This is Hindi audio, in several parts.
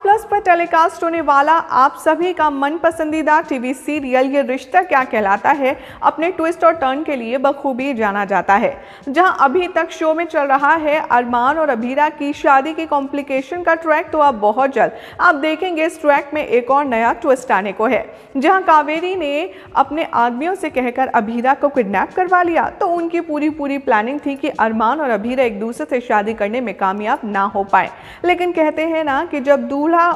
प्लस पर टेलीकास्ट होने वाला आप सभी का मन पसंदीदा टीवी सीरियल ये रिश्ता क्या कहलाता है अपने ट्विस्ट और टर्न के लिए बखूबी जाना जाता है। जहां अभी तक शो में चल रहा है अरमान और अभीरा की शादी की कॉम्प्लिकेशन का ट्रैक, तो अब बहुत जल्द आप देखेंगे इस ट्रैक में एक और नया ट्विस्ट आने को है। जहां कावेरी ने अपने आदमियों से कहकर अभीरा को किडनैप करवा लिया, तो उनकी पूरी प्लानिंग थी कि अरमान और अभीरा एक दूसरे से शादी करने में कामयाब ना हो पाए। लेकिन कहते हैं ना कि जब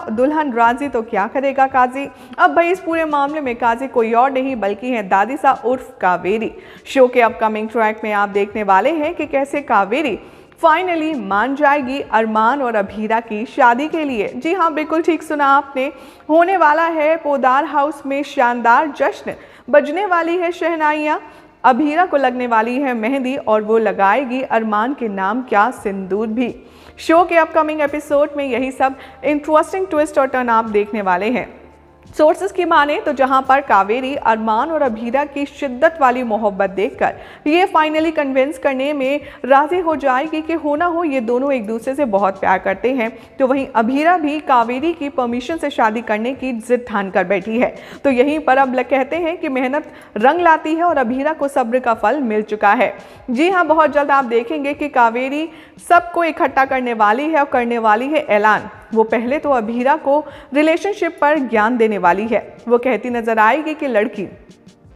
दुल्हन राजी तो क्या करेगा काजी। अब भाई इस पूरे मामले में काजी कोई और नहीं बल्कि है दादीसा उर्फ कावेरी। शो के अपकमिंग ट्रैक में आप देखने वाले हैं कि कैसे कावेरी फाइनली मान जाएगी अरमान और अभीरा की शादी के लिए। जी हाँ, बिल्कुल ठीक सुना आपने, होने वाला है पोदार हाउस में शानदार जश्न, बजने वाली है शहनाइयाँ, अभीरा को लगने वाली है मेहंदी और वो लगाएगी अरमान के नाम क्या सिंदूर भी। शो के अपकमिंग एपिसोड में यही सब इंटरेस्टिंग ट्विस्ट और टर्न आप देखने वाले हैं। सोर्सेस की माने तो जहां पर कावेरी अरमान और अभीरा की शिद्दत वाली मोहब्बत देखकर ये फाइनली कन्विंस करने में राजी हो जाएगी कि हो ना हो ये दोनों एक दूसरे से बहुत प्यार करते हैं, तो वहीं अभीरा भी कावेरी की परमिशन से शादी करने की जिद ठान कर बैठी है। तो यहीं पर अब कहते हैं कि मेहनत रंग लाती है और अभीरा को सब्र का फल मिल चुका है। जी हाँ, बहुत जल्द आप देखेंगे कि कावेरी सबको इकट्ठा करने वाली है और करने वाली है ऐलान। वो पहले तो अभीरा को रिलेशनशिप पर ज्ञान देने वाली है। वो कहती नजर आएगी कि लड़की,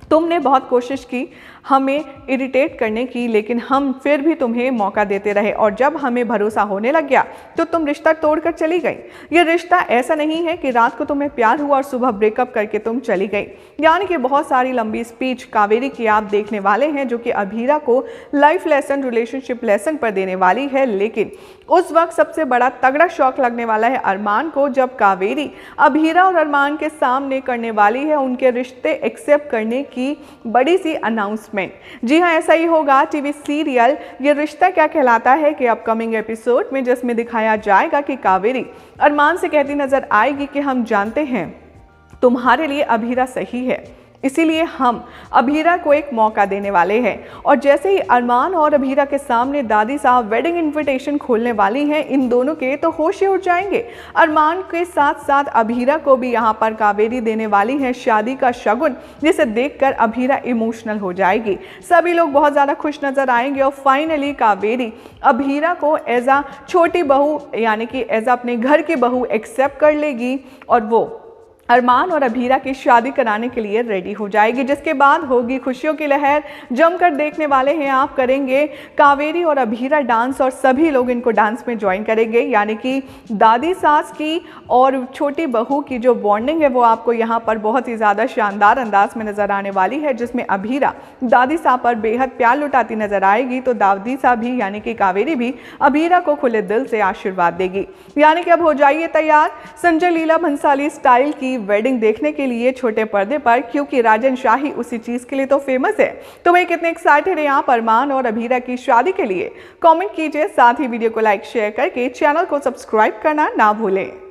तुमने बहुत कोशिश की हमें इरिटेट करने की, लेकिन हम फिर भी तुम्हें मौका देते रहे और जब हमें भरोसा होने लग गया तो तुम रिश्ता तोड़कर चली गई। ये रिश्ता ऐसा नहीं है कि रात को तुम्हें प्यार हुआ और सुबह ब्रेकअप करके तुम चली गई। यानी कि बहुत सारी लंबी स्पीच कावेरी की आप देखने वाले हैं जो कि अभीरा को लाइफ लेसन, रिलेशनशिप लेसन पर देने वाली है। लेकिन उस वक्त सबसे बड़ा तगड़ा शौक लगने वाला है अरमान को, जब कावेरी अभीरा और अरमान के सामने करने वाली है उनके रिश्ते एक्सेप्ट करने की बड़ी सी अनाउंसमेंट। जी हाँ, ऐसा ही होगा टीवी सीरियल ये रिश्ता क्या कहलाता है कि अपकमिंग एपिसोड में, जिसमें दिखाया जाएगा कि कावेरी अरमान से कहती नजर आएगी कि हम जानते हैं तुम्हारे लिए अभीरा सही है, इसीलिए हम अभीरा को एक मौका देने वाले हैं। और जैसे ही अरमान और अभीरा के सामने दादी साहब वेडिंग इनविटेशन खोलने वाली हैं इन दोनों के, तो होश ही उड़ जाएंगे। अरमान के साथ साथ अभीरा को भी यहाँ पर कावेरी देने वाली है शादी का शगुन, जिसे देखकर अभीरा इमोशनल हो जाएगी। सभी लोग बहुत ज़्यादा खुश नजर आएंगे और फाइनली कावेरी अभीरा को एज अ छोटी बहू, यानी कि एज अ अपने घर की बहू एक्सेप्ट कर लेगी और वो अरमान और अभीरा की शादी कराने के लिए रेडी हो जाएगी, जिसके बाद होगी खुशियों की लहर। जमकर देखने वाले हैं आप, करेंगे कावेरी और अभीरा डांस और सभी लोग इनको डांस में ज्वाइन करेंगे। यानी कि दादी सास की और छोटी बहू की जो बॉन्डिंग है वो आपको यहाँ पर बहुत ही ज़्यादा शानदार अंदाज में नज़र आने वाली है, जिसमें अभीरा दादी साहब पर बेहद प्यार लुटाती नजर आएगी, तो दादी साहब भी यानी कि कावेरी भी अभीरा को खुले दिल से आशीर्वाद देगी। यानी कि अब हो जाइए तैयार संजय लीला भंसाली स्टाइल की वेडिंग देखने के लिए छोटे पर्दे पर, क्योंकि राजन शाही उसी चीज के लिए तो फेमस है। तो वही कितने एक्साइटेड हैं आप अरमान और अभीरा की शादी के लिए? कमेंट कीजिए, साथ ही वीडियो को लाइक शेयर करके चैनल को सब्सक्राइब करना ना भूलें।